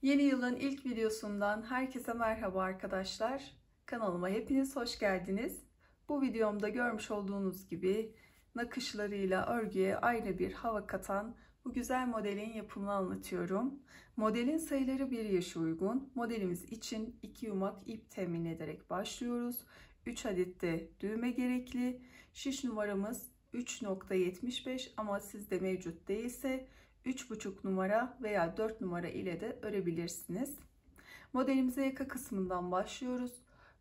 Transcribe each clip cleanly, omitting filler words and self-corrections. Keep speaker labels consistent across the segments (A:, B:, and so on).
A: Yeni yılın ilk videosundan herkese merhaba arkadaşlar. Kanalıma hepiniz hoş geldiniz. Bu videomda görmüş olduğunuz gibi nakışlarıyla örgüye ayrı bir hava katan bu güzel modelin yapımını anlatıyorum. Modelin sayıları bir yaşa uygun. Modelimiz için 2 yumak ip temin ederek başlıyoruz. 3 adet de düğme gerekli. Şiş numaramız 3.75 ama sizde mevcut değilse 3,5 numara veya 4 numara ile de örebilirsiniz. Modelimize yaka kısmından başlıyoruz.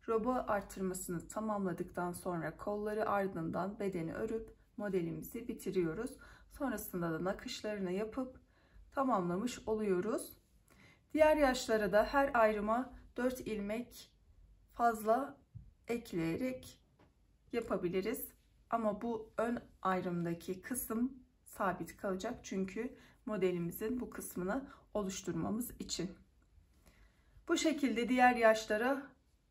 A: Roba artırmasını tamamladıktan sonra kolları ardından bedeni örüp modelimizi bitiriyoruz. Sonrasında da nakışlarını yapıp tamamlamış oluyoruz. Diğer yaşlara da her ayrıma 4 ilmek fazla ekleyerek yapabiliriz. Ama bu ön ayrımdaki kısım sabit kalacak çünkü modelimizin bu kısmını oluşturmamız için. Bu şekilde diğer yaşlara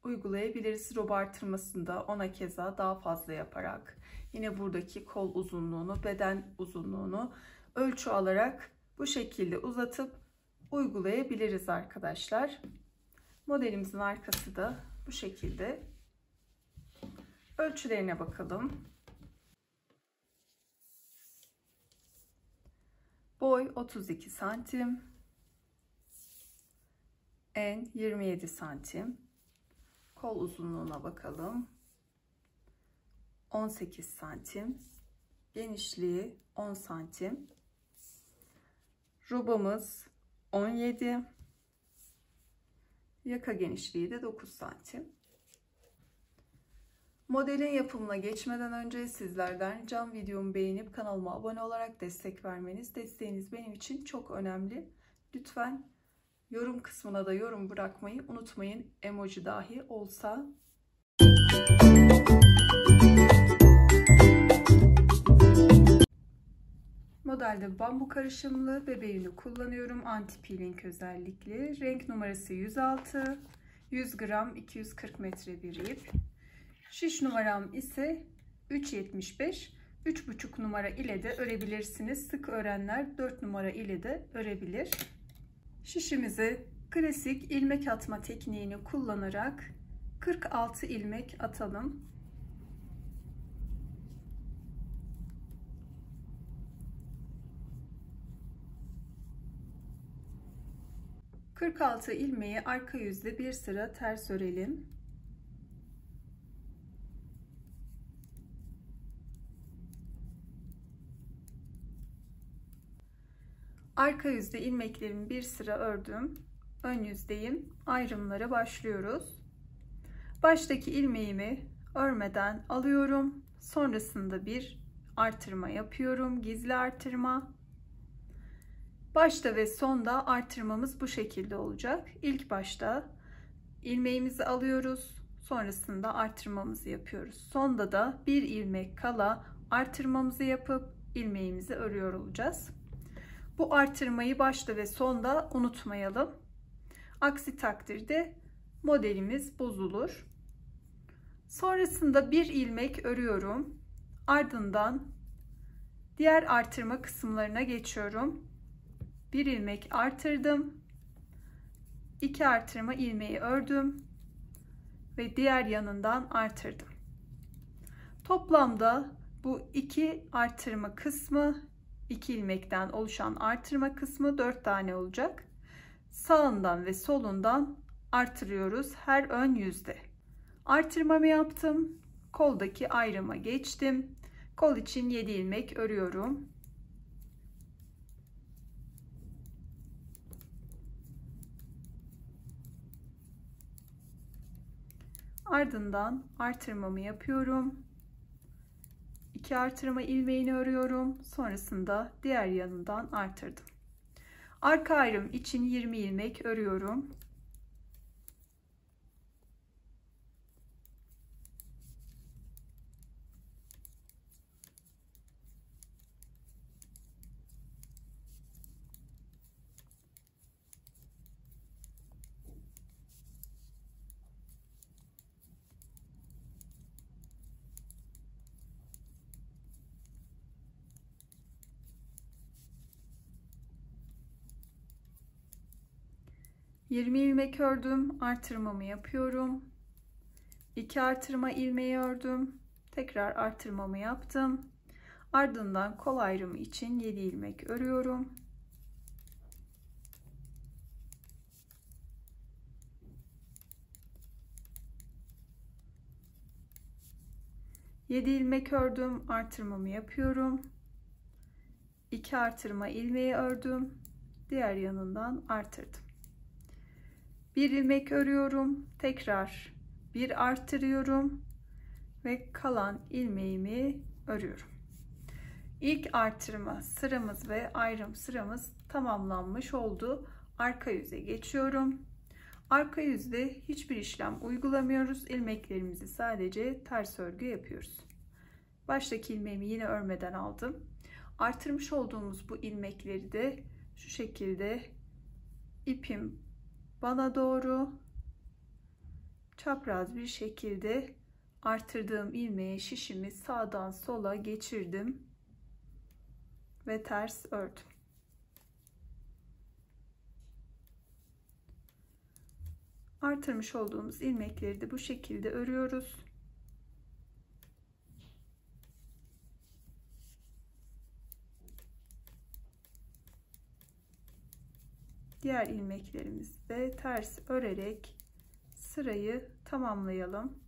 A: uygulayabiliriz. Roba artırmasında ona keza daha fazla yaparak yine buradaki kol uzunluğunu, beden uzunluğunu ölçü alarak bu şekilde uzatıp uygulayabiliriz arkadaşlar. Modelimizin arkası da bu şekilde. Ölçülerine bakalım. Boy 32 santim. En 27 santim. Kol uzunluğuna bakalım. 18 santim. Genişliği 10 santim. Robamız 17. Yaka genişliği de 9 santim. Modelin yapımına geçmeden önce sizlerden ricam videomu beğenip kanalıma abone olarak destek vermeniz. Desteğiniz benim için çok önemli. Lütfen yorum kısmına da yorum bırakmayı unutmayın. Emoji dahi olsa. Modelde bambu karışımlı bebeğini kullanıyorum. Anti peeling özellikli. Renk numarası 106. 100 gram 240 metre bir ip. Şiş numaram ise 3.75. 3,5 numara ile de örebilirsiniz. Sık örenler 4 numara ile de örebilir. Şişimize klasik ilmek atma tekniğini kullanarak 46 ilmek atalım. ...46 ilmeği arka yüzde bir sıra ters örelim. Arka yüzde ilmeklerimi bir sıra ördüm. Ön yüzdeyim. Ayrımlara başlıyoruz. Baştaki ilmeğimi örmeden alıyorum. Sonrasında bir artırma yapıyorum. Gizli artırma. Başta ve sonda artırmamız bu şekilde olacak. İlk başta ilmeğimizi alıyoruz. Sonrasında artırmamızı yapıyoruz. Sonda da bir ilmek kala artırmamızı yapıp ilmeğimizi örüyor olacağız. Bu artırmayı başta ve sonda unutmayalım. Aksi takdirde modelimiz bozulur. Sonrasında bir ilmek örüyorum. Ardından diğer artırma kısımlarına geçiyorum. Bir ilmek artırdım. 2 artırma ilmeği ördüm ve diğer yanından artırdım. Toplamda bu 2 artırma kısmı, 2 ilmekten oluşan artırma kısmı 4 tane olacak. Sağından ve solundan artırıyoruz her ön yüzde. Artırmamı yaptım. Koldaki ayrıma geçtim. Kol için 7 ilmek örüyorum. Ardından artırmamı yapıyorum. 2 artırma ilmeğini örüyorum. Sonrasında diğer yanından artırdım. Arka ayrım için 20 ilmek örüyorum. 20 ilmek ördüm, artırmamı yapıyorum. 2 artırma ilmeği ördüm, tekrar artırmamı yaptım. Ardından kol ayrımı için 7 ilmek örüyorum. Yedi ilmek ördüm, artırmamı yapıyorum. 2 artırma ilmeği ördüm, diğer yanından artırdım. 1 ilmek örüyorum, tekrar bir artırıyorum ve kalan ilmeğimi örüyorum. İlk artırma sıramız ve ayrım sıramız tamamlanmış oldu. Arka yüze geçiyorum. Arka yüzde hiçbir işlem uygulamıyoruz. İlmeklerimizi sadece ters örgü yapıyoruz. Baştaki ilmeğimi yine örmeden aldım. Artırmış olduğumuz bu ilmekleri de şu şekilde ipim bana doğru çapraz bir şekilde artırdığım ilmeğe şişimi sağdan sola geçirdim ve ters ördüm. Artırmış olduğumuz ilmekleri de bu şekilde örüyoruz. Diğer ilmeklerimizi de ters örerek sırayı tamamlayalım.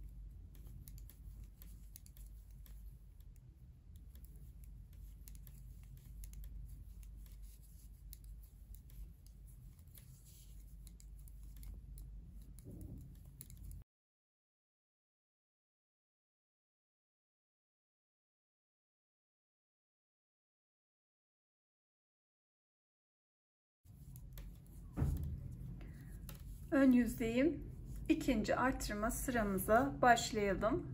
A: Ön yüzdeyim. İkinci artırma sıramıza başlayalım.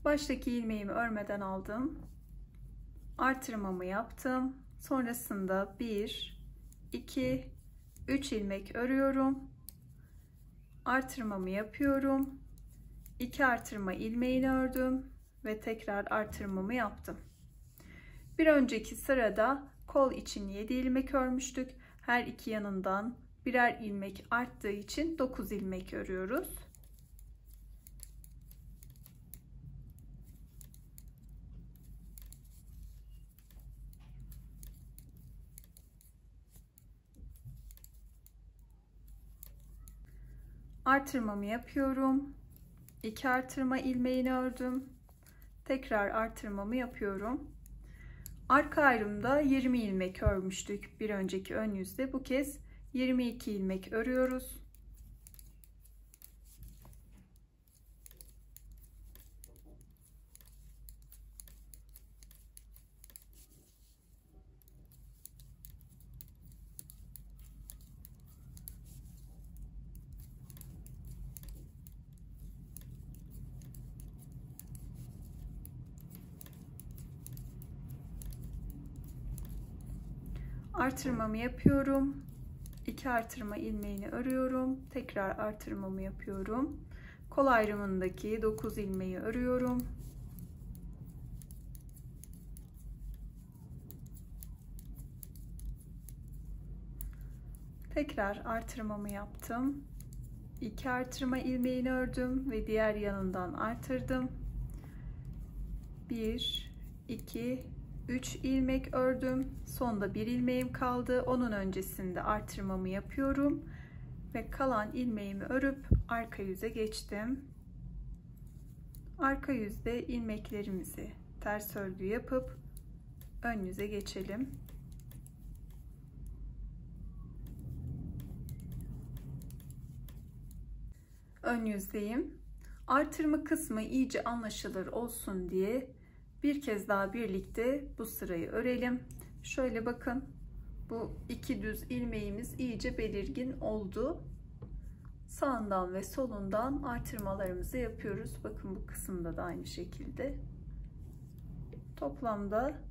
A: Baştaki ilmeğimi örmeden aldım. Artırmamı yaptım. Sonrasında 1, 2, 3 ilmek örüyorum. Artırmamı yapıyorum. 2 artırma ilmeğini ördüm ve tekrar artırmamı yaptım. Bir önceki sırada kol için 7 ilmek örmüştük. Her iki yanından birer ilmek arttığı için 9 ilmek örüyoruz. Artırmamı yapıyorum. 2 artırma ilmeğini ördüm. Tekrar artırmamı yapıyorum. Arka ayrımda 20 ilmek örmüştük bir önceki ön yüzde. Bu kez 22 ilmek örüyoruz. Artırmamı yapıyorum. 2 artırma ilmeğini örüyorum. Tekrar artırmamı yapıyorum. Kol ayrımındaki 9 ilmeği örüyorum. Tekrar artırmamı yaptım. 2 artırma ilmeğini ördüm ve diğer yanından artırdım. 1, 2, 3 ilmek ördüm. Sonda bir ilmeğim kaldı. Onun öncesinde artırmamı yapıyorum ve kalan ilmeğimi örüp arka yüze geçtim. Arka yüzde ilmeklerimizi ters örgü yapıp ön yüze geçelim. Ön yüzdeyim. Artırma kısmı iyice anlaşılır olsun diye bir kez daha birlikte bu sırayı örelim. Şöyle bakın, bu iki düz ilmeğimiz iyice belirgin oldu. Sağından ve solundan artırmalarımızı yapıyoruz. Bakın bu kısımda da aynı şekilde. Toplamda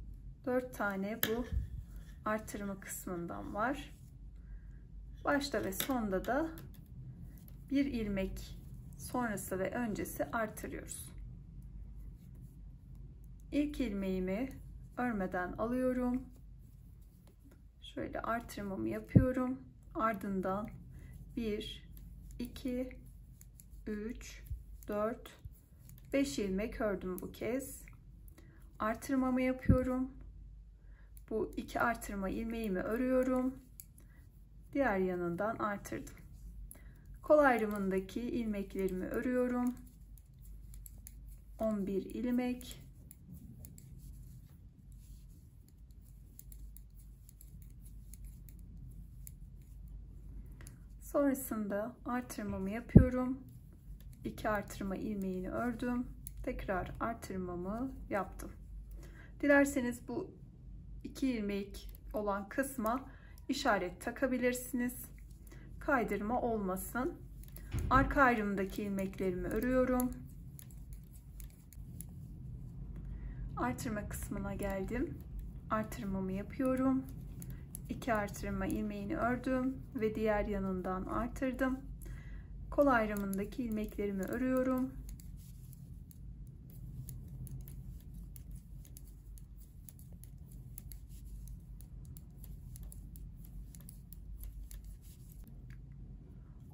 A: 4 tane bu artırma kısmından var. Başta ve sonda da bir ilmek sonrası ve öncesi artırıyoruz. İlk ilmeğimi örmeden alıyorum. Şöyle artırmamı yapıyorum. Ardından 1, 2, 3, 4, 5 ilmek ördüm bu kez. Artırmamı yapıyorum. Bu 2 artırma ilmeğimi örüyorum. Diğer yanından artırdım. Kol ayrımındaki ilmeklerimi örüyorum. 11 ilmek. Sonrasında artırmamı yapıyorum. 2 artırma ilmeğini ördüm. Tekrar artırmamı yaptım. Dilerseniz bu 2 ilmek olan kısma işaret takabilirsiniz. Kaydırma olmasın. Arka ayrımdaki ilmeklerimi örüyorum. Artırma kısmına geldim. Artırmamı yapıyorum. 2 artırma ilmeğini ördüm ve diğer yanından artırdım. Kol ayrımındaki ilmeklerimi örüyorum.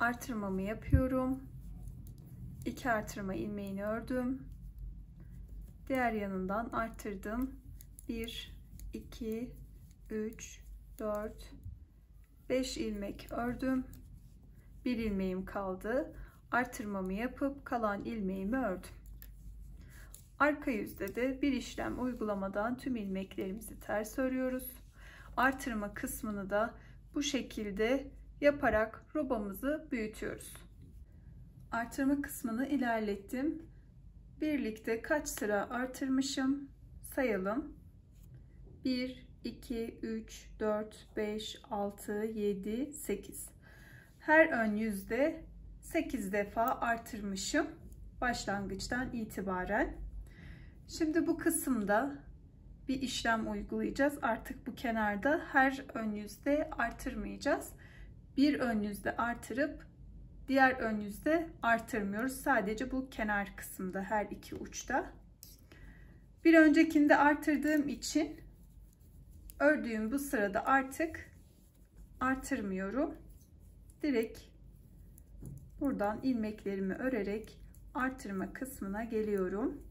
A: Artırmamı yapıyorum. 2 artırma ilmeğini ördüm. Diğer yanından artırdım. 1, 2, 3, 4, 5 ilmek ördüm. Bir ilmeğim kaldı. Artırmamı yapıp kalan ilmeğimi ördüm. Arka yüzde de bir işlem uygulamadan tüm ilmeklerimizi ters örüyoruz. Artırma kısmını da bu şekilde yaparak robamızı büyütüyoruz. Artırma kısmını ilerlettim. Birlikte kaç sıra artırmışım sayalım. 1, 2, 3, 4, 5, 6, 7, 8. Her ön yüzde 8 defa artırmışım başlangıçtan itibaren. Şimdi bu kısımda bir işlem uygulayacağız. Artık bu kenarda her ön yüzde artırmayacağız. Bir ön yüzde artırıp diğer ön yüzde artırmıyoruz. Sadece bu kenar kısımda, her iki uçta. Bir öncekinde artırdığım için ördüğüm bu sırada artık artırmıyorum. Direkt buradan ilmeklerimi örerek artırma kısmına geliyorum.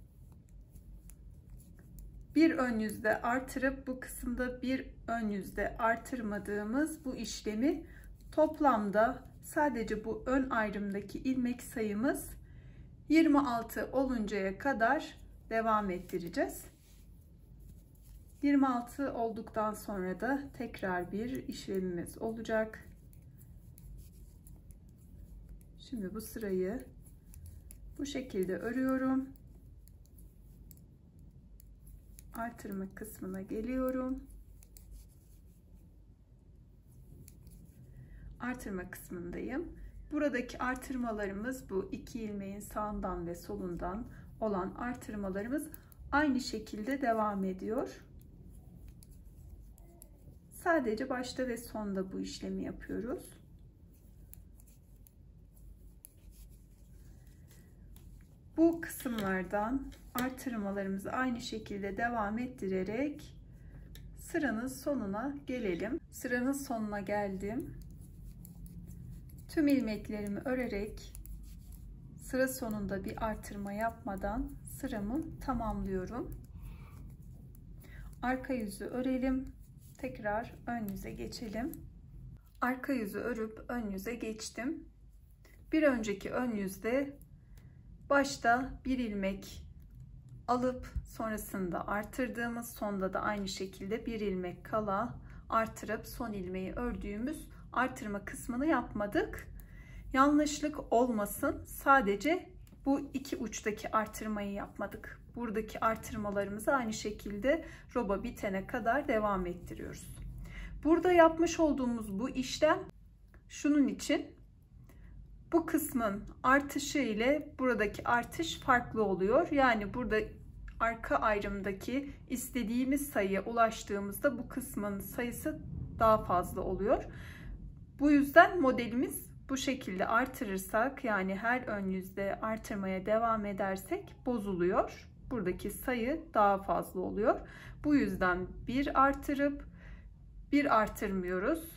A: Bir ön yüzde artırıp bu kısımda bir ön yüzde artırmadığımız bu işlemi toplamda sadece bu ön ayrımdaki ilmek sayımız 26 oluncaya kadar devam ettireceğiz. 26 olduktan sonra da tekrar bir işlemimiz olacak. Şimdi bu sırayı bu şekilde örüyorum. Artırma kısmına geliyorum. Artırma kısmındayım. Buradaki artırmalarımız, bu iki ilmeğin sağından ve solundan olan artırmalarımız aynı şekilde devam ediyor. Sadece başta ve sonda bu işlemi yapıyoruz. Bu kısımlardan artırmalarımızı aynı şekilde devam ettirerek sıranın sonuna gelelim. Sıranın sonuna geldim. Tüm ilmeklerimi örerek sıra sonunda bir artırma yapmadan sıramı tamamlıyorum. Arka yüzü örelim. Tekrar ön yüze geçelim. Arka yüzü örüp ön yüze geçtim. Bir önceki ön yüzde başta bir ilmek alıp sonrasında artırdığımız, sonda da aynı şekilde bir ilmek kala artırıp son ilmeği ördüğümüz artırma kısmını yapmadık. Yanlışlık olmasın, sadece bu iki uçtaki artırmayı yapmadık. Buradaki artırmalarımızı aynı şekilde roba bitene kadar devam ettiriyoruz. Burada yapmış olduğumuz bu işlem şunun için: bu kısmın artışı ile buradaki artış farklı oluyor. Yani burada arka ayrımdaki istediğimiz sayıya ulaştığımızda bu kısmın sayısı daha fazla oluyor. Bu yüzden modelimiz bu şekilde artırırsak, yani her ön yüzde artırmaya devam edersek bozuluyor. Buradaki sayı daha fazla oluyor. Bu yüzden bir artırıp bir artırmıyoruz.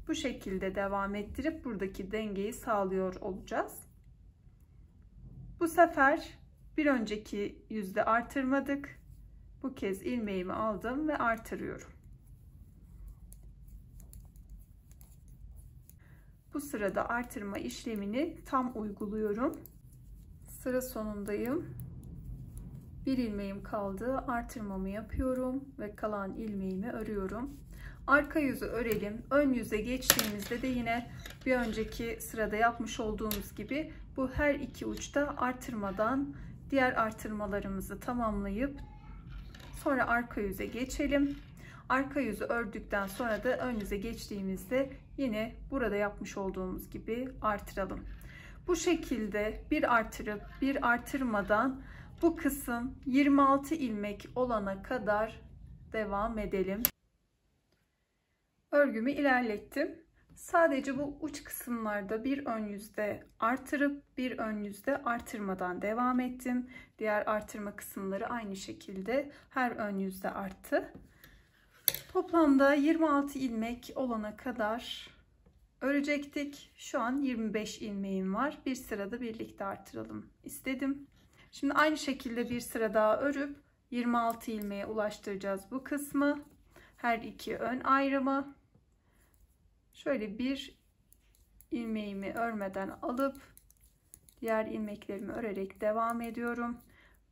A: Bu şekilde devam ettirip buradaki dengeyi sağlıyor olacağız. Bu sefer bir önceki yüzde artırmadık. Bu kez ilmeğimi aldım ve artırıyorum. Bu sırada artırma işlemini tam uyguluyorum. Sıra sonundayım. Bir ilmeğim kaldı. Artırmamı yapıyorum ve kalan ilmeğimi örüyorum. Arka yüzü örelim. Ön yüze geçtiğimizde de yine bir önceki sırada yapmış olduğumuz gibi bu her iki uçta artırmadan diğer artırmalarımızı tamamlayıp sonra arka yüze geçelim. Arka yüzü ördükten sonra da ön yüze geçtiğimizde yine burada yapmış olduğumuz gibi artıralım. Bu şekilde bir artırıp bir artırmadan bu kısım 26 ilmek olana kadar devam edelim. Örgümü ilerlettim. Sadece bu uç kısımlarda bir ön yüzde artırıp bir ön yüzde artırmadan devam ettim. Diğer artırma kısımları aynı şekilde her ön yüzde arttı. Toplamda 26 ilmek olana kadar örecektik. Şu an 25 ilmeğim var. Bir sırada birlikte artıralım istedim. Şimdi aynı şekilde bir sıra daha örüp 26 ilmeğe ulaştıracağız bu kısmı. Her iki ön ayrımı. Şöyle bir ilmeğimi örmeden alıp diğer ilmeklerimi örerek devam ediyorum.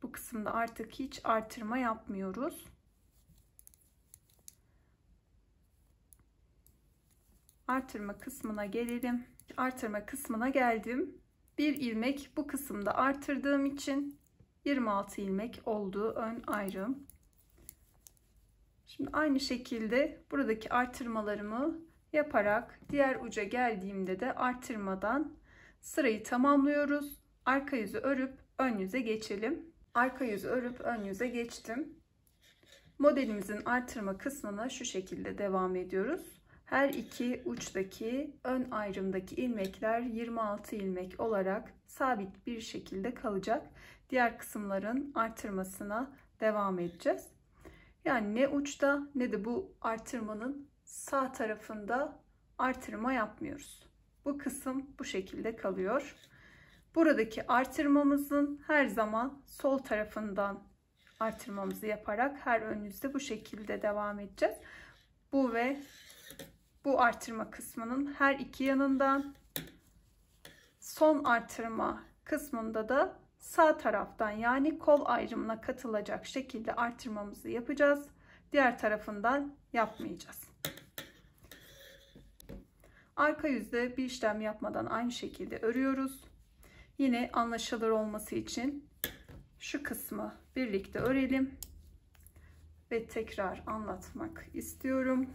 A: Bu kısımda artık hiç artırma yapmıyoruz. Artırma kısmına gelelim. Artırma kısmına geldim. Bir ilmek bu kısımda artırdığım için 26 ilmek oldu ön ayrım. Şimdi aynı şekilde buradaki artırmalarımı yaparak diğer uca geldiğimde de artırmadan sırayı tamamlıyoruz. Arka yüzü örüp ön yüze geçelim. Arka yüzü örüp ön yüze geçtim. Modelimizin artırma kısmına şu şekilde devam ediyoruz. Her iki uçtaki ön ayrımdaki ilmekler 26 ilmek olarak sabit bir şekilde kalacak. Diğer kısımların artırmasına devam edeceğiz. Yani ne uçta ne de bu artırmanın sağ tarafında artırma yapmıyoruz. Bu kısım bu şekilde kalıyor. Buradaki artırmamızın her zaman sol tarafından artırmamızı yaparak her ön yüzde bu şekilde devam edeceğiz. Bu ve bu artırma kısmının her iki yanından, son artırma kısmında da sağ taraftan yani kol ayrımına katılacak şekilde artırmamızı yapacağız. Diğer tarafından yapmayacağız. Arka yüzde bir işlem yapmadan aynı şekilde örüyoruz. Yine anlaşılır olması için şu kısmı birlikte örelim ve tekrar anlatmak istiyorum.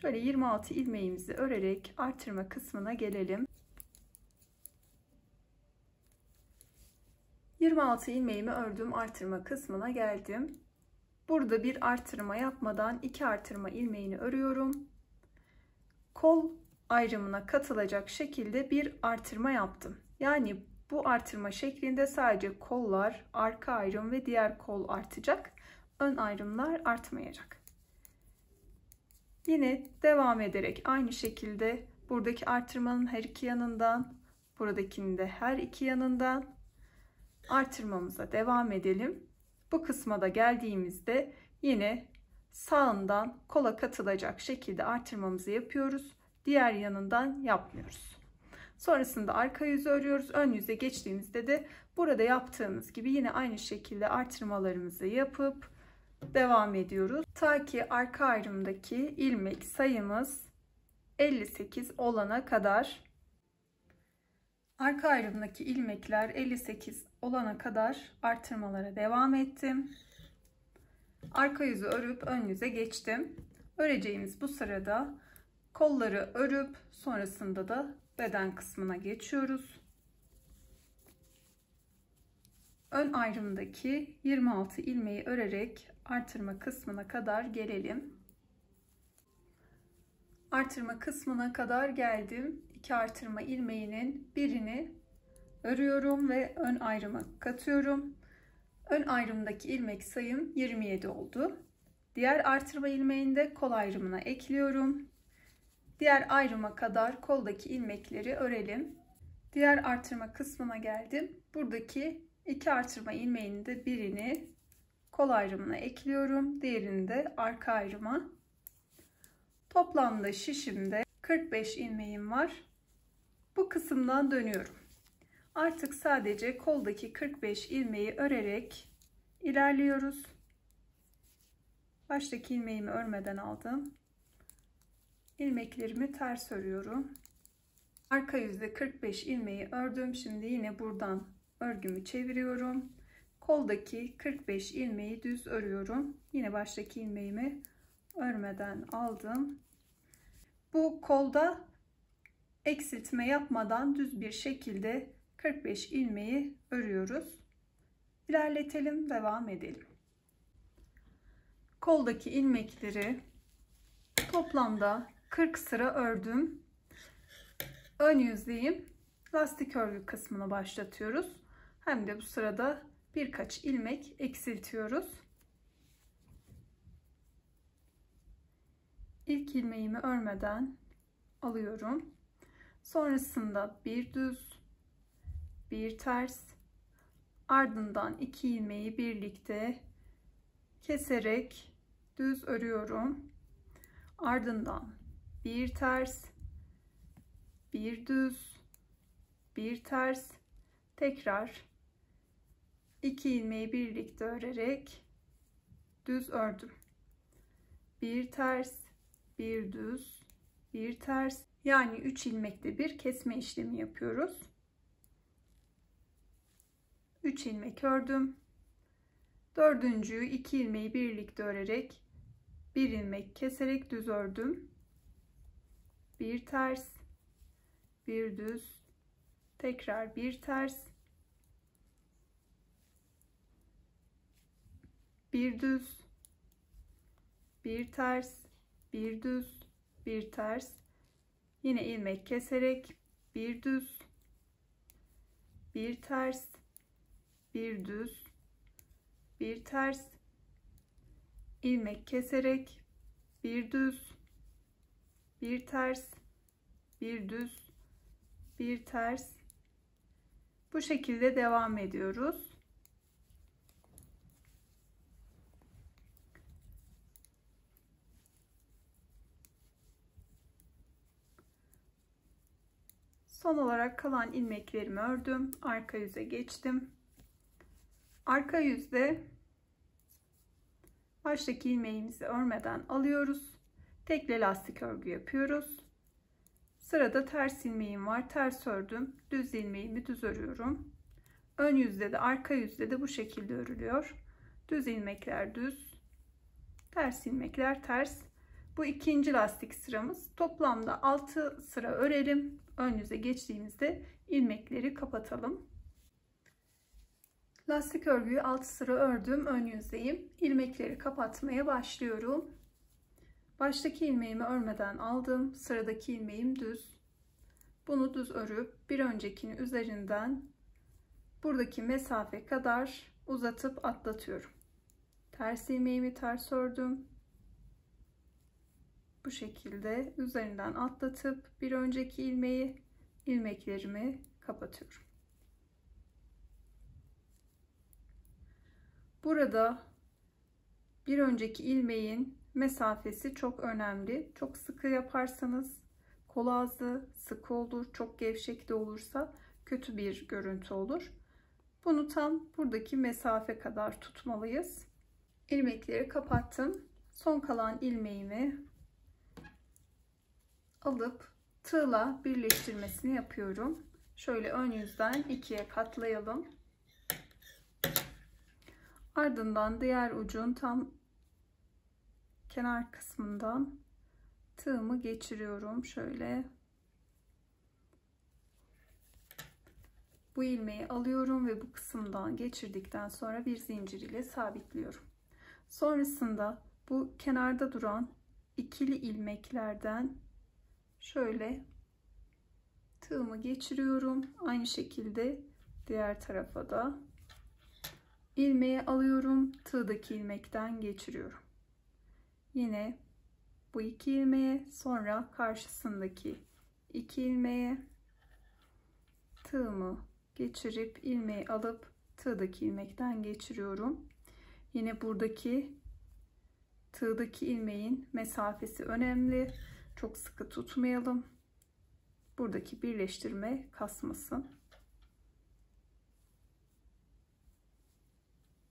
A: Şöyle 26 ilmeğimizi örerek artırma kısmına gelelim. 26 ilmeğimi ördüm, artırma kısmına geldim. Burada bir artırma yapmadan 2 artırma ilmeğini örüyorum. Kol ayrımına katılacak şekilde bir artırma yaptım. Yani bu artırma şeklinde sadece kollar, arka ayrım ve diğer kol artacak. Ön ayrımlar artmayacak. Yine devam ederek aynı şekilde buradaki artırmanın her iki yanından, buradakinin de her iki yanından artırmamıza devam edelim. Bu kısma da geldiğimizde yine sağından kola katılacak şekilde artırmamızı yapıyoruz. Diğer yanından yapmıyoruz. Sonrasında arka yüzü örüyoruz. Ön yüze geçtiğimizde de burada yaptığımız gibi yine aynı şekilde artırmalarımızı yapıp devam ediyoruz. Ta ki arka ayrımdaki ilmek sayımız 58 olana kadar. Arka ayrımdaki ilmekler 58 olana kadar artırmalara devam ettim. Arka yüzü örüp ön yüze geçtim. Öreceğimiz bu sırada kolları örüp sonrasında da beden kısmına geçiyoruz. Ön ayrımdaki 26 ilmeği örerek artırma kısmına kadar gelelim. Artırma kısmına kadar geldim. 2 artırma ilmeğinin birini örüyorum ve ön ayrıma katıyorum. Ön ayrımdaki ilmek sayım 27 oldu. Diğer artırma ilmeğini de kol ayrımına ekliyorum. Diğer ayrıma kadar koldaki ilmekleri örelim. Diğer artırma kısmına geldim. Buradaki 2 artırma ilmeğinin de birini kol ayrımına ekliyorum. Diğerini de arka ayrıma. Toplamda şişimde 45 ilmeğim var. Bu kısımdan dönüyorum. Artık sadece koldaki 45 ilmeği örerek ilerliyoruz. Baştaki ilmeğimi örmeden aldım. İlmeklerimi ters örüyorum. Arka yüzde 45 ilmeği ördüm. Şimdi yine buradan örgümü çeviriyorum. Koldaki 45 ilmeği düz örüyorum. Yine baştaki ilmeğimi örmeden aldım. Bu kolda eksiltme yapmadan düz bir şekilde 45 ilmeği örüyoruz. İlerletelim, devam edelim. Koldaki ilmekleri toplamda 40 sıra ördüm. Ön yüzdeyim. Lastik örgü kısmını başlatıyoruz. Hem de bu sırada birkaç ilmek eksiltiyoruz. İlk ilmeğimi örmeden alıyorum. Sonrasında bir düz, bir ters, ardından 2 ilmeği birlikte keserek düz örüyorum. Ardından bir ters, bir düz, bir ters, tekrar 2 ilmeği birlikte örerek düz ördüm. Bir ters, bir düz, bir ters, yani 3 ilmekte bir kesme işlemi yapıyoruz. 3 ilmek ördüm. Dördüncüyü 2 ilmeği birlikte örerek bir ilmek keserek düz ördüm. Bir ters, bir düz, tekrar bir ters, bir düz, bir ters, bir düz, bir ters, yine ilmek keserek bir düz, bir ters, bir düz, bir ters, ilmek keserek bir düz, bir ters, bir düz, bir ters. Bu şekilde devam ediyoruz. Son olarak kalan ilmeklerimi ördüm. Arka yüze geçtim. Arka yüzde baştaki ilmeğimizi örmeden alıyoruz. Tekli lastik örgü yapıyoruz. Sırada ters ilmeğim var. Ters ördüm. Düz ilmeğimi düz örüyorum. Ön yüzde de arka yüzde de bu şekilde örülüyor. Düz ilmekler düz, ters ilmekler ters. Bu ikinci lastik sıramız. Toplamda 6 sıra örelim. Ön yüze geçtiğimizde ilmekleri kapatalım. Lastik örgüyü 6 sıra ördüm. Ön yüzdeyim. İlmekleri kapatmaya başlıyorum. Baştaki ilmeğimi örmeden aldım. Sıradaki ilmeğim düz. Bunu düz örüp bir öncekini üzerinden buradaki mesafe kadar uzatıp atlatıyorum. Ters ilmeğimi ters ördüm. Bu şekilde üzerinden atlatıp bir önceki ilmeklerimi kapatıyorum. Burada bir önceki ilmeğin mesafesi çok önemli. Çok sıkı yaparsanız kol ağzı sıkı olur. Çok gevşek de olursa kötü bir görüntü olur. Bunu tam buradaki mesafe kadar tutmalıyız. İlmekleri kapattım. Son kalan ilmeğimi alıp tığla birleştirmesini yapıyorum. Şöyle ön yüzden ikiye katlayalım. Ardından diğer ucun tam kenar kısmından tığımı geçiriyorum. Şöyle bu ilmeği alıyorum ve bu kısımdan geçirdikten sonra bir zincir ile sabitliyorum. Sonrasında bu kenarda duran ikili ilmeklerden şöyle tığımı geçiriyorum. Aynı şekilde diğer tarafa da ilmeği alıyorum. Tığdaki ilmekten geçiriyorum. Yine bu 2 ilmeğe, sonra karşısındaki 2 ilmeğe tığımı geçirip ilmeği alıp tığdaki ilmekten geçiriyorum. Yine buradaki tığdaki ilmeğin mesafesi önemli. Çok sıkı tutmayalım. Buradaki birleştirme kasmasın.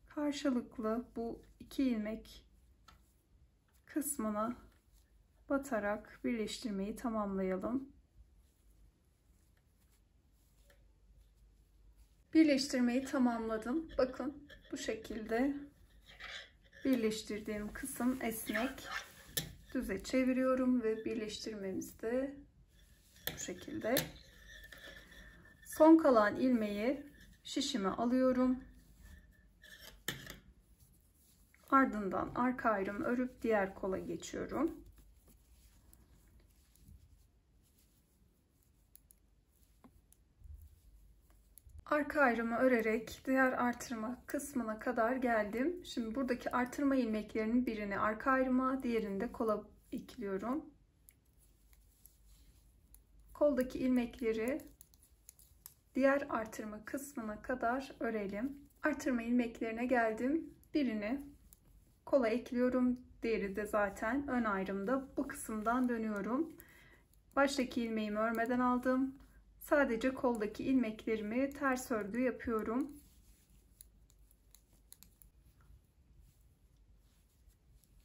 A: Karşılıklı bu 2 ilmek kısmına batarak birleştirmeyi tamamlayalım. Birleştirmeyi tamamladım. Bakın bu şekilde birleştirdiğim kısım esnek. Düze çeviriyorum ve birleştirmemiz de bu şekilde. Son kalan ilmeği şişime alıyorum. Ardından arka ayrım örüp diğer kola geçiyorum. Arka ayrımı örerek diğer artırma kısmına kadar geldim. Şimdi buradaki artırma ilmeklerinin birini arka ayrıma, diğerini de kola ekliyorum. Koldaki ilmekleri diğer artırma kısmına kadar örelim. Artırma ilmeklerine geldim. Birini kola ekliyorum. Diğeri de zaten ön ayrımda. Bu kısımdan dönüyorum. Baştaki ilmeğimi örmeden aldım. Sadece koldaki ilmeklerimi ters örgü yapıyorum.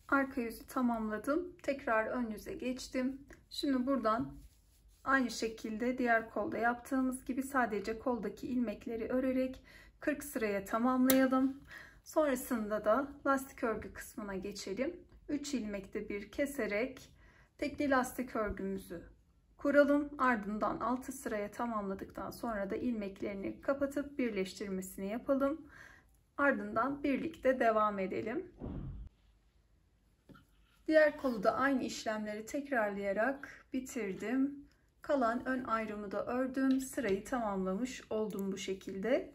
A: Arka yüzü tamamladım. Tekrar ön yüze geçtim. Şimdi buradan aynı şekilde diğer kolda yaptığımız gibi sadece koldaki ilmekleri örerek 40 sıraya tamamlayalım. Sonrasında da lastik örgü kısmına geçelim. 3 ilmekte bir keserek tekli lastik örgümüzü kuralım. Ardından 6 sıraya tamamladıktan sonra da ilmeklerini kapatıp birleştirmesini yapalım. Ardından birlikte devam edelim. Diğer kolu da aynı işlemleri tekrarlayarak bitirdim. Kalan ön ayrımı da ördüm. Sırayı tamamlamış oldum bu şekilde.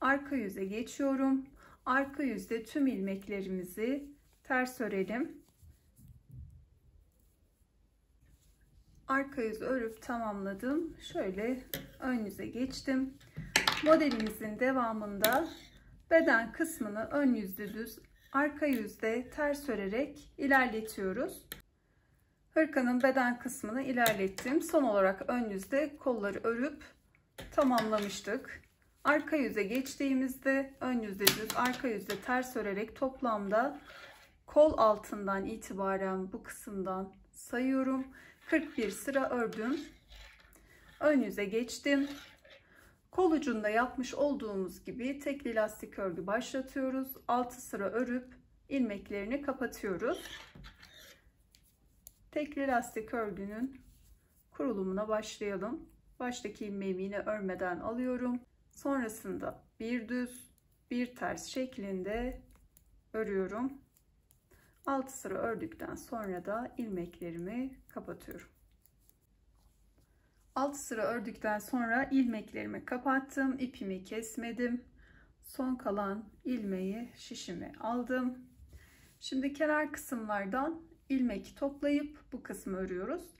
A: Arka yüze geçiyorum. Arka yüzde tüm ilmeklerimizi ters örelim. Arka yüzü örüp tamamladım. Şöyle ön yüze geçtim. Modelimizin devamında beden kısmını ön yüzde düz, arka yüzde ters örerek ilerletiyoruz. Hırkanın beden kısmını ilerlettim. Son olarak ön yüzde kolları örüp tamamlamıştık. Arka yüze geçtiğimizde ön yüzde düz, arka yüzde ters örerek toplamda kol altından itibaren bu kısımdan sayıyorum. 41 sıra ördüm. Ön yüze geçtim. Kol ucunda yapmış olduğumuz gibi tekli lastik örgü başlatıyoruz. 6 sıra örüp ilmeklerini kapatıyoruz. Tekli lastik örgünün kurulumuna başlayalım. Baştaki ilmeğimi yine örmeden alıyorum. Sonrasında bir düz, bir ters şeklinde örüyorum. 6 sıra ördükten sonra da ilmeklerimi kapatıyorum. 6 sıra ördükten sonra ilmeklerimi kapattım. İpimi kesmedim. Son kalan ilmeği şişime aldım. Şimdi kenar kısımlardan ilmek toplayıp bu kısmı örüyoruz.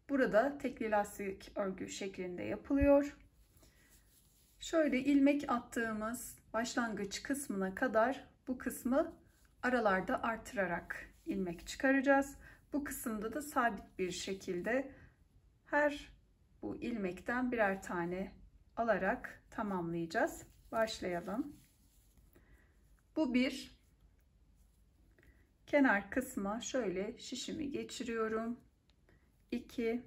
A: Burada tekli lastik örgü şeklinde yapılıyor. Şöyle ilmek attığımız başlangıç kısmına kadar bu kısmı aralarda artırarak ilmek çıkaracağız. Bu kısımda da sabit bir şekilde her bu ilmekten birer tane alarak tamamlayacağız. Başlayalım. Bu bir. Kenar kısma şöyle şişimi geçiriyorum. 2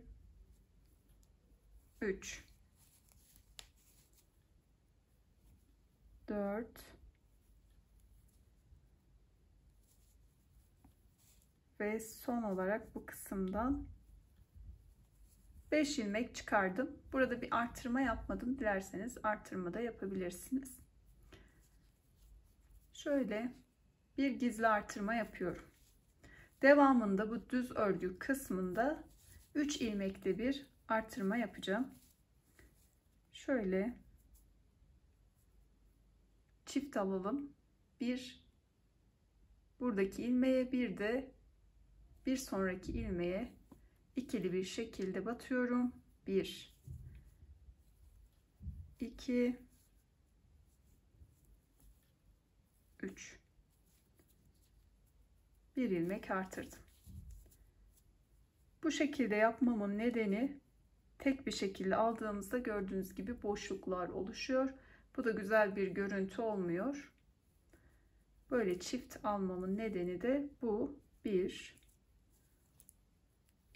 A: 3 4 ve son olarak bu kısımdan 5 ilmek çıkardım. Burada bir artırma yapmadım. Dilerseniz artırma da yapabilirsiniz. Şöyle bir gizli artırma yapıyorum. Devamında bu düz örgü kısmında 3 ilmekte bir artırma yapacağım. Şöyle çift alalım. Bir buradaki ilmeğe, bir de bir sonraki ilmeğe ikili bir şekilde batıyorum. 1 2 3 bir ilmek artırdım. Bu şekilde yapmamın nedeni, tek bir şekilde aldığımızda gördüğünüz gibi boşluklar oluşuyor. Bu da güzel bir görüntü olmuyor. Böyle çift almamın nedeni de bu. 1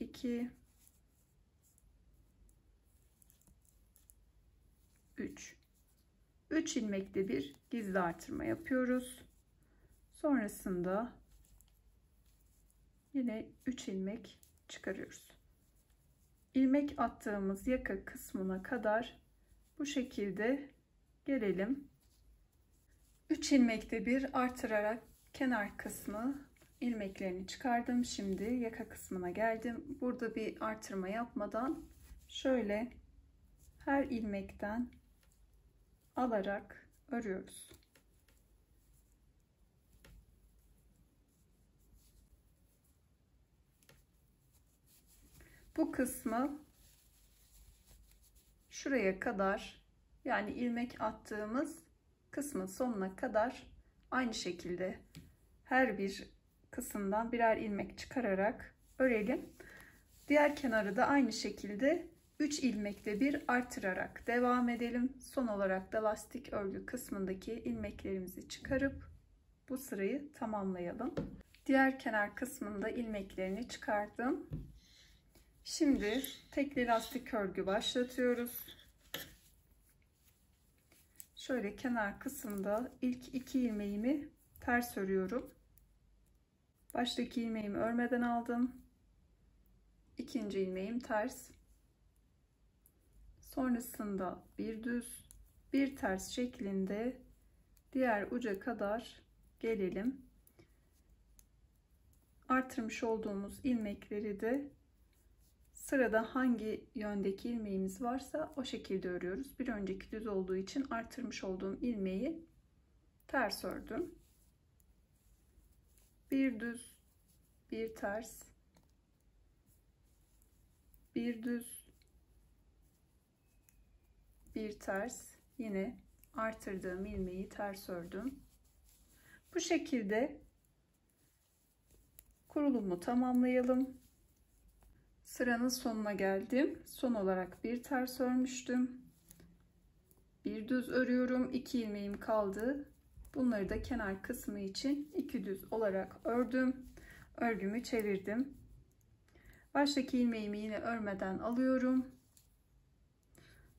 A: 2 3 ilmekli bir gizli artırma yapıyoruz. Sonrasında yine 3 ilmek çıkarıyoruz. İlmek attığımız yaka kısmına kadar bu şekilde gelelim. 3 ilmekte bir artırarak kenar kısmı ilmeklerini çıkardım. Şimdi yaka kısmına geldim. Burada bir artırma yapmadan şöyle her ilmekten alarak örüyoruz. Bu kısmı şuraya kadar, yani ilmek attığımız kısmın sonuna kadar aynı şekilde her bir kısımdan birer ilmek çıkararak örelim. Diğer kenarı da aynı şekilde 3 ilmekle bir artırarak devam edelim. Son olarak da lastik örgü kısmındaki ilmeklerimizi çıkarıp bu sırayı tamamlayalım. Diğer kenar kısmında ilmeklerini çıkardım. Şimdi tekli lastik örgü başlatıyoruz. Şöyle kenar kısımda ilk 2 ilmeğimi ters örüyorum. Baştaki ilmeğimi örmeden aldım. İkinci ilmeğim ters. Sonrasında bir düz, bir ters şeklinde diğer uca kadar gelelim. Artırmış olduğumuz ilmekleri de sırada hangi yöndeki ilmeğimiz varsa o şekilde örüyoruz. Bir önceki düz olduğu için artırmış olduğum ilmeği ters ördüm. Bir düz, bir ters, bir düz, bir ters, yine artırdığım ilmeği ters ördüm. Bu şekilde kurulumu tamamlayalım. Sıranın sonuna geldim. Son olarak bir ters örmüştüm. Bir düz örüyorum. 2 ilmeğim kaldı. Bunları da kenar kısmı için 2 düz olarak ördüm. Örgümü çevirdim. Baştaki ilmeğimi yine örmeden alıyorum.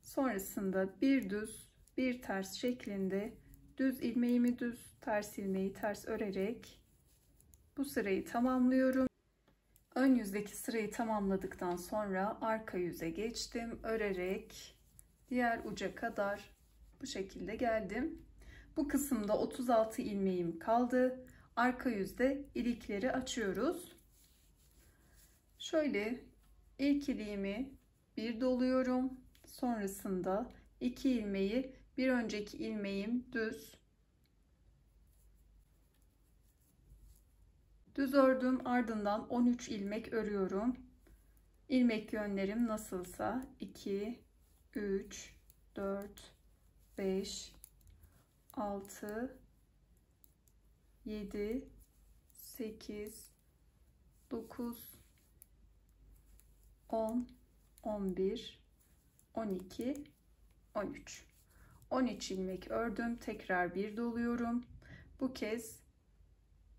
A: Sonrasında bir düz, bir ters şeklinde düz ilmeğimi düz, ters ilmeği ters örerek bu sırayı tamamlıyorum. Ön yüzdeki sırayı tamamladıktan sonra arka yüze geçtim. Örerek diğer uca kadar bu şekilde geldim. Bu kısımda 36 ilmeğim kaldı. Arka yüzde ilikleri açıyoruz. Şöyle ilk iliğimi bir doluyorum. Sonrasında 2 ilmeği bir önceki ilmeğim düz ördüm, ardından 13 ilmek örüyorum. İlmek yönlerim nasılsa 2 3 4 5 6 7 8 9 10 11 12 13 13 ilmek ördüm. Tekrar bir doluyorum. Bu kez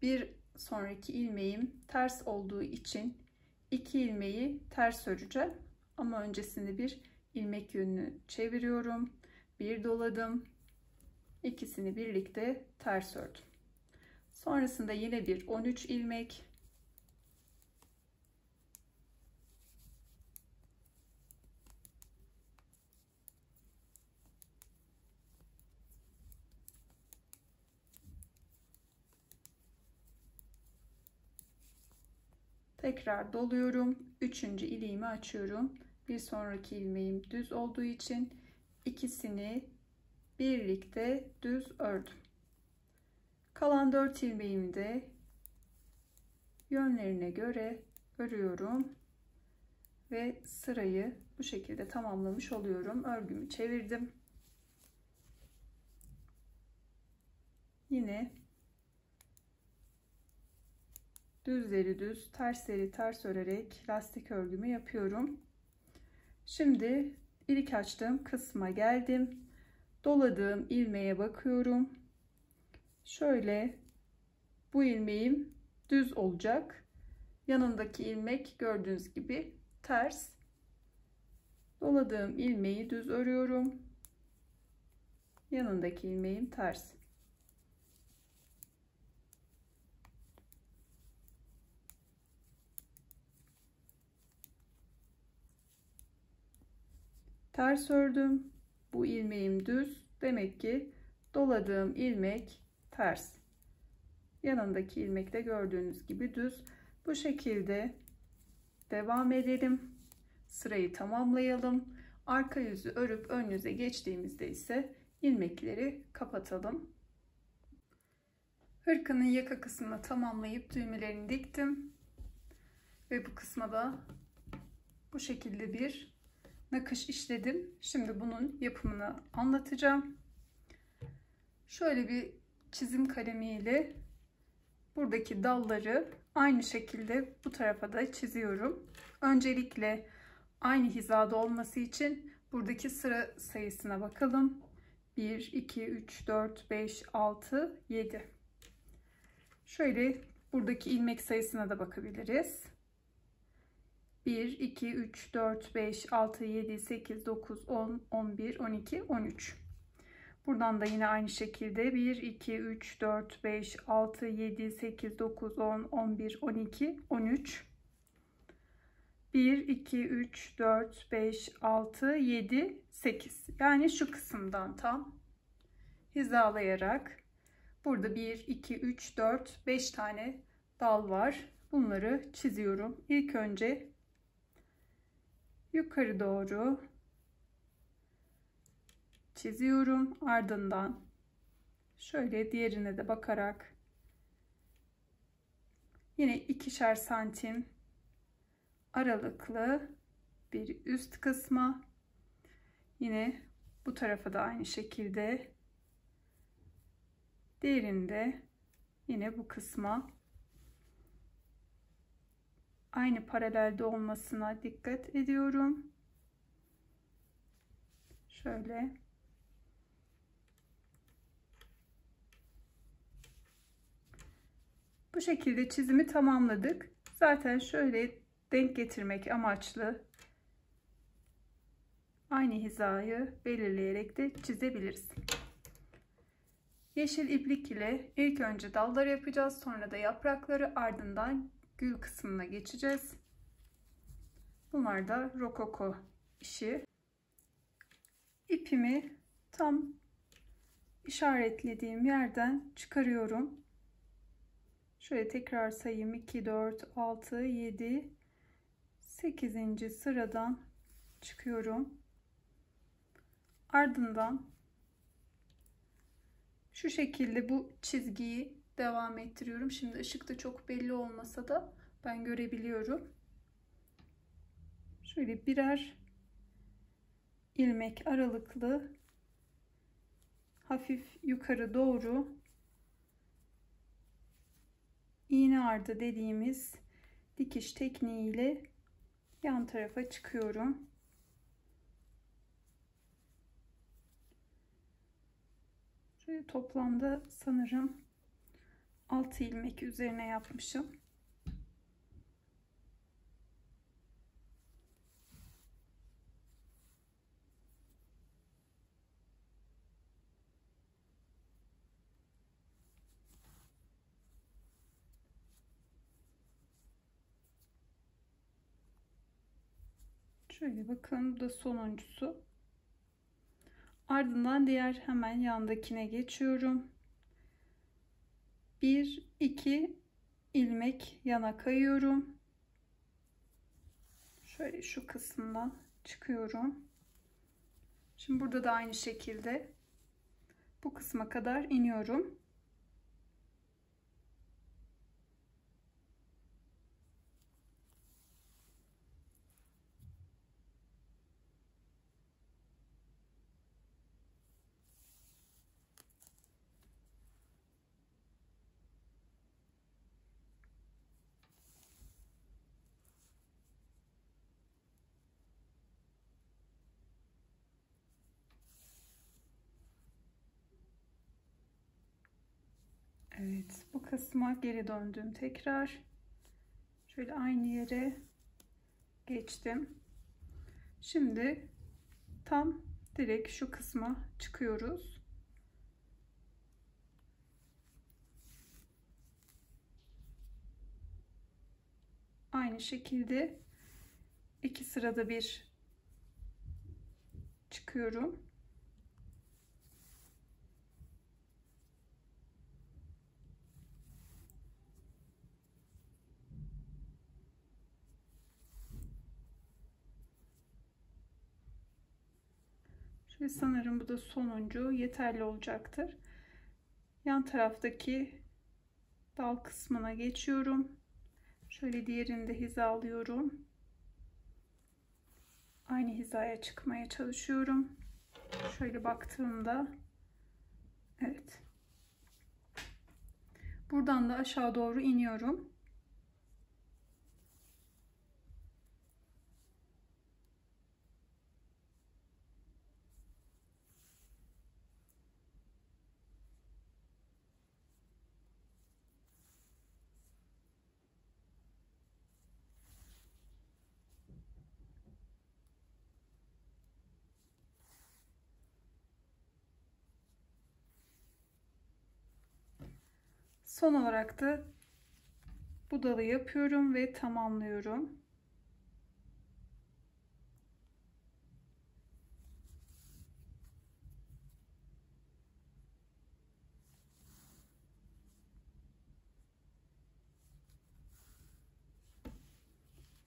A: bir sonraki ilmeğim ters olduğu için 2 ilmeği ters öreceğim. Ama öncesinde bir ilmek yönünü çeviriyorum. Bir doladım. İkisini birlikte ters ördüm. Sonrasında yine bir 13 ilmek. Tekrar doluyorum. Üçüncü iliğimi açıyorum. Bir sonraki ilmeğim düz olduğu için ikisini birlikte düz ördüm. Kalan 4 ilmeğimi de yönlerine göre örüyorum ve sırayı bu şekilde tamamlamış oluyorum. Örgümü çevirdim. Yine düzleri düz, tersleri ters örerek lastik örgümü yapıyorum. Şimdi ilk açtığım kısma geldim. Doladığım ilmeğe bakıyorum. Şöyle bu ilmeğim düz olacak. Yanındaki ilmek gördüğünüz gibi ters. Doladığım ilmeği düz örüyorum. Yanındaki ilmeğim ters. Ters ördüm. Bu ilmeğim düz. Demek ki doladığım ilmek ters. Yanındaki ilmek de gördüğünüz gibi düz. Bu şekilde devam edelim. Sırayı tamamlayalım. Arka yüzü örüp ön yüze geçtiğimizde ise ilmekleri kapatalım. Hırkanın yaka kısmını tamamlayıp düğmelerini diktim. Ve bu kısma da bu şekilde bir nakış işledim. Şimdi bunun yapımını anlatacağım. Şöyle bir çizim kalemiyle buradaki dalları aynı şekilde bu tarafa da çiziyorum. Öncelikle aynı hizada olması için buradaki sıra sayısına bakalım. 1, 2, 3, 4, 5, 6, 7. Şöyle buradaki ilmek sayısına da bakabiliriz. 1, 2, 3, 4, 5, 6, 7, 8, 9, 10, 11, 12, 13. Buradan da yine aynı şekilde 1, 2, 3, 4, 5, 6, 7, 8, 9, 10, 11, 12, 13. 1, 2, 3, 4, 5, 6, 7, 8. Yani şu kısımdan tam hizalayarak burada 1, 2, 3, 4, 5 tane dal var. Bunları çiziyorum. İlk önce yukarı doğru çiziyorum. Ardından şöyle diğerine de bakarak yine 2'şer santim aralıklı bir üst kısma, yine bu tarafa da aynı şekilde, diğerinde yine bu kısma aynı paralelde olmasına dikkat ediyorum. Şöyle bu şekilde çizimi tamamladık. Zaten şöyle denk getirmek amaçlı aynı hizayı belirleyerek de çizebiliriz. Yeşil iplik ile ilk önce dalları yapacağız. Sonra da yaprakları, ardından gül kısmına geçeceğiz. Bunlar da rokoko işi. İpimi tam işaretlediğim yerden çıkarıyorum. Şöyle tekrar sayayım. 2, 4, 6, 7, 8. sıradan çıkıyorum. Ardından şu şekilde bu çizgiyi devam ettiriyorum. Şimdi ışıkta çok belli olmasa da ben görebiliyorum. Şöyle birer ilmek aralıklı hafif yukarı doğru iğne ardı dediğimiz dikiş tekniğiyle yan tarafa çıkıyorum. Şöyle toplamda sanırım 6 ilmek üzerine yapmışım. Şöyle bakın, bu da sonuncusu. Ardından diğer hemen yandakine geçiyorum. 1, 2 ilmek yana kayıyorum. Şöyle şu kısımdan çıkıyorum. Şimdi burada da aynı şekilde bu kısma kadar iniyorum. Evet, bu kısma geri döndüm tekrar. Şöyle aynı yere geçtim. Şimdi tam direkt şu kısma çıkıyoruz. Aynı şekilde 2 sırada bir çıkıyorum. Şöyle sanırım bu da sonuncu, yeterli olacaktır. Yan taraftaki dal kısmına geçiyorum. Şöyle diğerini de hizalıyorum. Aynı hizaya çıkmaya çalışıyorum. Şöyle baktığımda evet. Buradan da aşağı doğru iniyorum. Son olarak da bu dalı yapıyorum ve tamamlıyorum.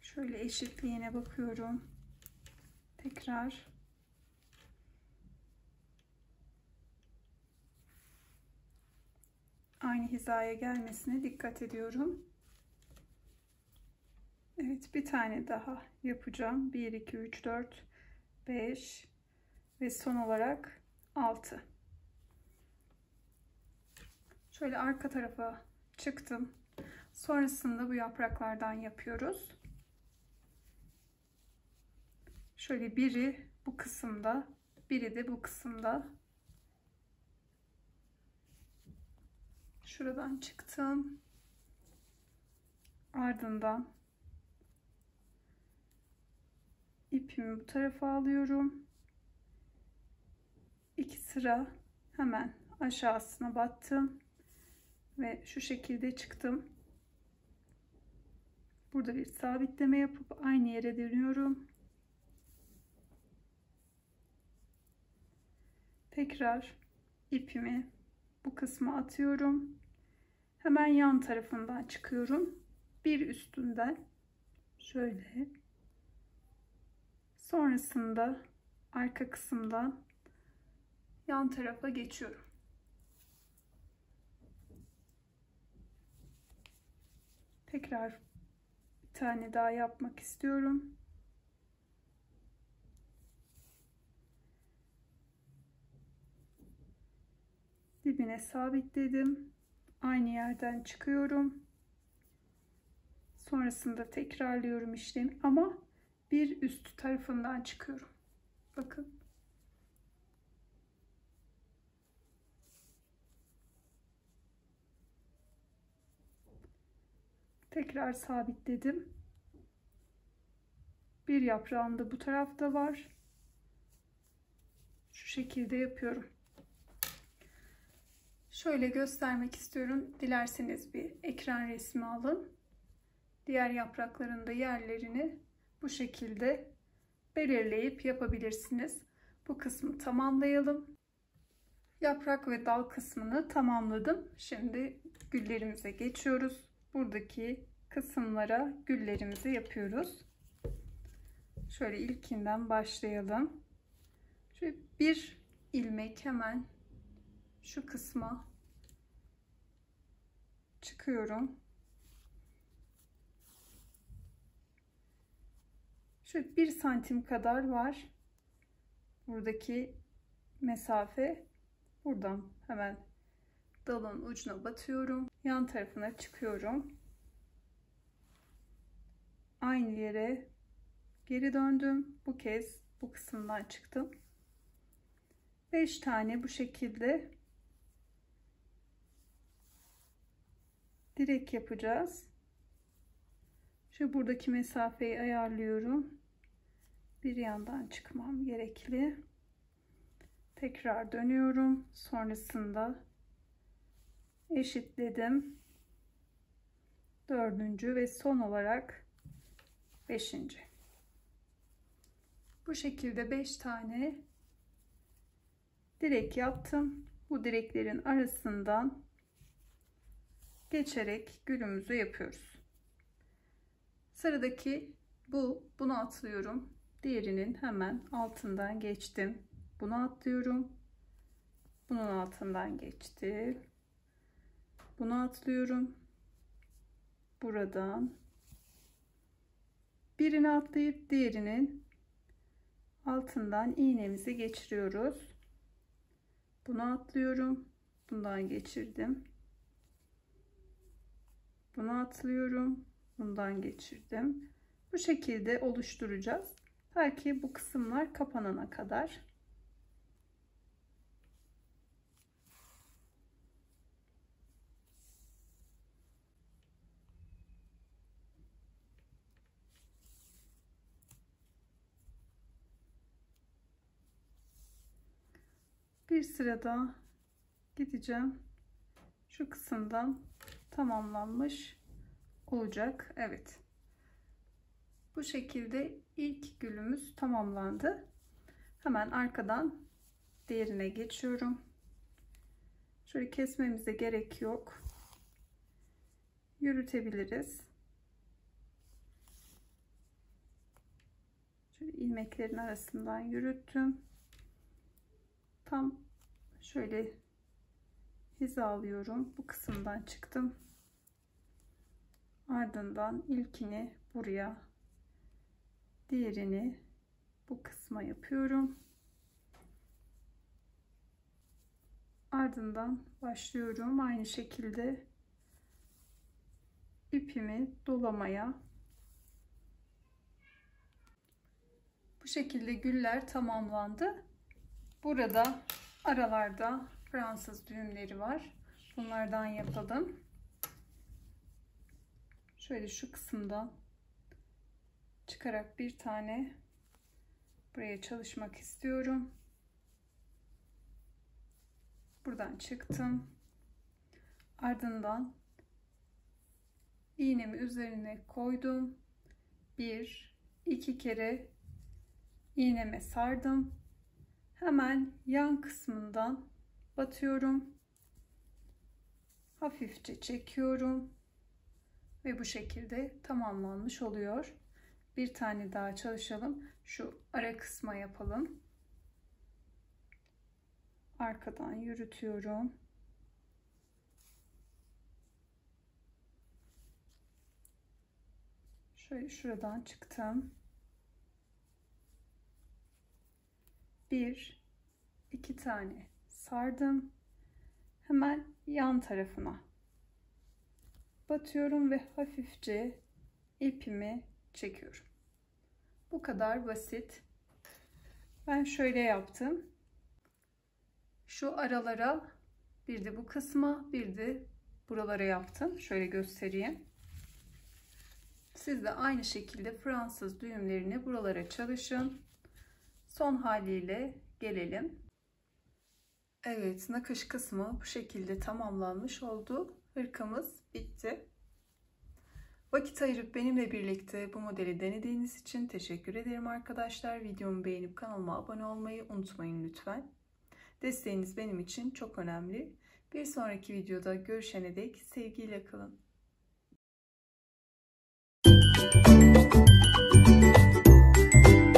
A: Şöyle eşitliğine bakıyorum. Tekrar aynı hizaya gelmesine dikkat ediyorum. Evet, bir tane daha yapacağım. 1 2 3 4 5 ve son olarak 6. Şöyle arka tarafa çıktım. Sonrasında bu yapraklardan yapıyoruz. Şöyle biri bu kısımda, biri de bu kısımda. Şuradan çıktım. Ardından ipimi bu tarafa alıyorum. 2 sıra hemen aşağısına battım ve şu şekilde çıktım. Burada bir sabitleme yapıp aynı yere dönüyorum. Tekrar ipimi bu kısma atıyorum. Hemen yan tarafından çıkıyorum. Bir üstünden şöyle. Sonrasında arka kısımdan yan tarafa geçiyorum. Tekrar bir tane daha yapmak istiyorum. Dibine sabitledim. Aynı yerden çıkıyorum. Sonrasında tekrarlıyorum işlemi ama bir üst tarafından çıkıyorum. Bakın. Tekrar sabitledim. Bir yaprağım da bu tarafta var. Şu şekilde yapıyorum. Şöyle göstermek istiyorum. Dilerseniz bir ekran resmi alın. Diğer yaprakların da yerlerini bu şekilde belirleyip yapabilirsiniz. Bu kısmı tamamlayalım. Yaprak ve dal kısmını tamamladım. Şimdi güllerimize geçiyoruz. Buradaki kısımlara güllerimizi yapıyoruz. Şöyle ilkinden başlayalım. Şöyle bir ilmek hemen şu kısma çıkıyorum. Şöyle 1 santim kadar var. Buradaki mesafe. Buradan hemen dalın ucuna batıyorum. Yan tarafına çıkıyorum. Aynı yere geri döndüm. Bu kez bu kısımdan çıktım. 5 tane bu şekilde direk yapacağız. Şu buradaki mesafeyi ayarlıyorum. Bir yandan çıkmam gerekli. Tekrar dönüyorum. Sonrasında eşitledim. Dördüncü ve son olarak beşinci. Bu şekilde 5 tane direk yaptım. Bu direklerin arasından geçerek gülümüzü yapıyoruz. Sıradaki bunu atlıyorum. Diğerinin hemen altından geçtim. Bunu atlıyorum. Bunun altından geçtim. Bunu atlıyorum. Buradan birini atlayıp diğerinin altından iğnemizi geçiriyoruz. Bunu atlıyorum. Bundan geçirdim. Bunu atlıyorum. Bundan geçirdim. Bu şekilde oluşturacağız. Ta ki bu kısımlar kapanana kadar. Bir sıra daha gideceğim. Şu kısımdan tamamlanmış olacak. Evet. Bu şekilde ilk gülümüz tamamlandı. Hemen arkadan diğerine geçiyorum. Şöyle kesmemize gerek yok. Yürütebiliriz. Şöyle ilmeklerin arasından yürüttüm. Tam şöyle hizalıyorum. Bu kısımdan çıktım. Ardından ilkini buraya, diğerini bu kısma yapıyorum. Ardından başlıyorum aynı şekilde ipimi dolamaya. Bu şekilde güller tamamlandı. Burada aralarda Fransız düğümleri var. Bunlardan yapalım. Şöyle şu kısımdan çıkarak bir tane buraya çalışmak istiyorum. Buradan çıktım. Ardından iğnemi üzerine koydum. Bir, iki kere iğneme sardım. Hemen yan kısmından batıyorum. Hafifçe çekiyorum. Ve bu şekilde tamamlanmış oluyor. Bir tane daha çalışalım. Şu ara kısma yapalım. Arkadan yürütüyorum. Şöyle şuradan çıktım. Bir, iki tane sardım. Hemen yan tarafına batıyorum ve hafifçe ipimi çekiyorum. Bu kadar basit. Ben şöyle yaptım. Şu aralara, bir de bu kısma, bir de buralara yaptım. Şöyle göstereyim. Siz de aynı şekilde Fransız düğümlerini buralara çalışın. Son haliyle gelelim. Evet, nakış kısmı bu şekilde tamamlanmış oldu. Hırkamız bitti. Vakit ayırıp benimle birlikte bu modeli denediğiniz için teşekkür ederim arkadaşlar. Videomu beğenip kanalıma abone olmayı unutmayın lütfen. Desteğiniz benim için çok önemli. Bir sonraki videoda görüşene dek sevgiyle kalın.